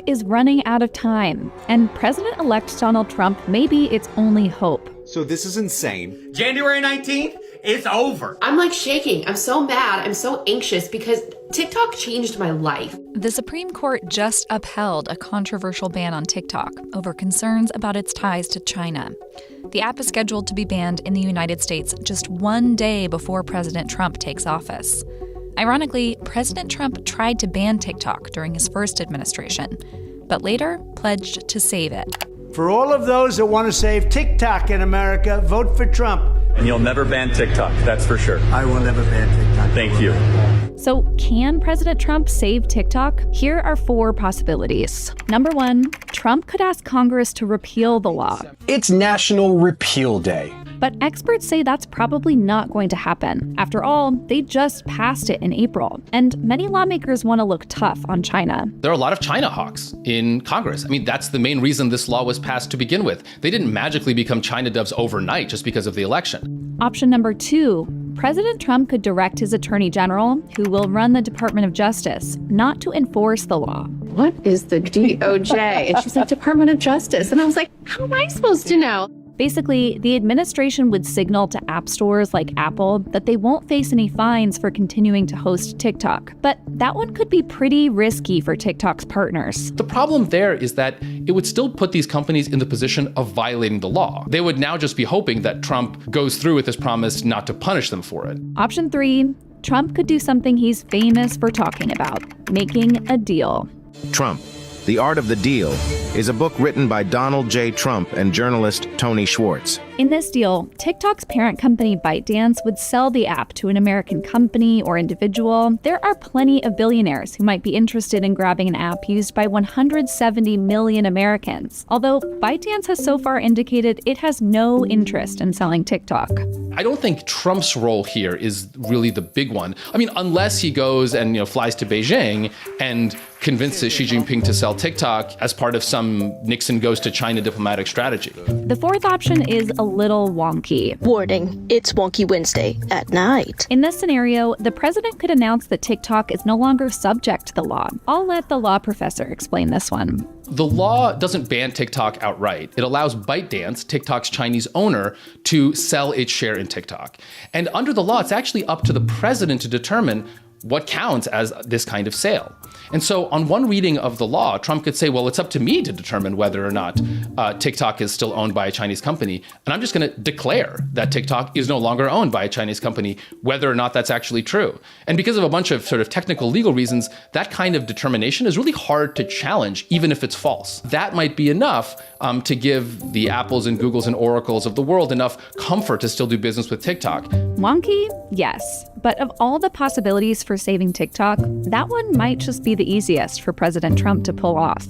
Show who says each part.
Speaker 1: is running out of time, and President-elect Donald Trump may be its only hope.
Speaker 2: So this is insane.
Speaker 3: January 19th, it's over.
Speaker 4: I'm like shaking. I'm so mad. I'm so anxious because TikTok changed my life.
Speaker 5: The Supreme Court just upheld a controversial ban on TikTok over concerns about its ties to China. The app is scheduled to be banned in the United States just one day before President Trump takes office. Ironically, President Trump tried to ban TikTok during his first administration, but later pledged to save it.
Speaker 6: For all of those that want to save TikTok in America, vote for Trump.
Speaker 7: And you'll never ban TikTok, that's for sure.
Speaker 6: I will never ban TikTok.
Speaker 7: Thank you.
Speaker 1: So can President Trump save TikTok? Here are 4 possibilities. Number 1, Trump could ask Congress to repeal the law.
Speaker 8: It's National Repeal Day.
Speaker 1: But experts say that's probably not going to happen. After all, they just passed it in April, and many lawmakers want to look tough on China.
Speaker 9: There are a lot of China hawks in Congress. I mean, that's the main reason this law was passed to begin with. They didn't magically become China doves overnight just because of the election.
Speaker 1: Option number 2, President Trump could direct his attorney general, who will run the Department of Justice, not to enforce the law.
Speaker 4: What is the DOJ? And she's like, Department of Justice. And I was like, how am I supposed to know?
Speaker 1: Basically, the administration would signal to app stores like Apple that they won't face any fines for continuing to host TikTok. But that one could be pretty risky for TikTok's partners.
Speaker 9: The problem there is that it would still put these companies in the position of violating the law. They would now just be hoping that Trump goes through with his promise not to punish them for it.
Speaker 1: Option 3, Trump could do something he's famous for talking about, making a deal.
Speaker 10: Trump, The Art of the Deal, is a book written by Donald J. Trump and journalist Tony Schwartz.
Speaker 1: In this deal, TikTok's parent company ByteDance would sell the app to an American company or individual. There are plenty of billionaires who might be interested in grabbing an app used by 170 million Americans, although ByteDance has so far indicated it has no interest in selling TikTok.
Speaker 9: I don't think Trump's role here is really the big one. I mean, unless he goes and flies to Beijing and convinces Xi Jinping to sell TikTok as part of some Nixon goes to China diplomatic strategy.
Speaker 1: The fourth option is a little wonky.
Speaker 11: Warning, it's Wonky Wednesday at night.
Speaker 1: In this scenario, the president could announce that TikTok is no longer subject to the law. I'll let the law professor explain this one.
Speaker 9: The law doesn't ban TikTok outright. It allows ByteDance, TikTok's Chinese owner, to sell its share in TikTok. And under the law, it's actually up to the president to determine what counts as this kind of sale. And so on one reading of the law, Trump could say, well, it's up to me to determine whether or not TikTok is still owned by a Chinese company. And I'm just going to declare that TikTok is no longer owned by a Chinese company, whether or not that's actually true. And because of a bunch of sort of technical legal reasons, that kind of determination is really hard to challenge, even if it's false. That might be enough to give the Apples and Googles and Oracles of the world enough comfort to still do business with TikTok.
Speaker 1: Wonky? Yes. But of all the possibilities for saving TikTok, that one might just be the easiest for President Trump to pull off.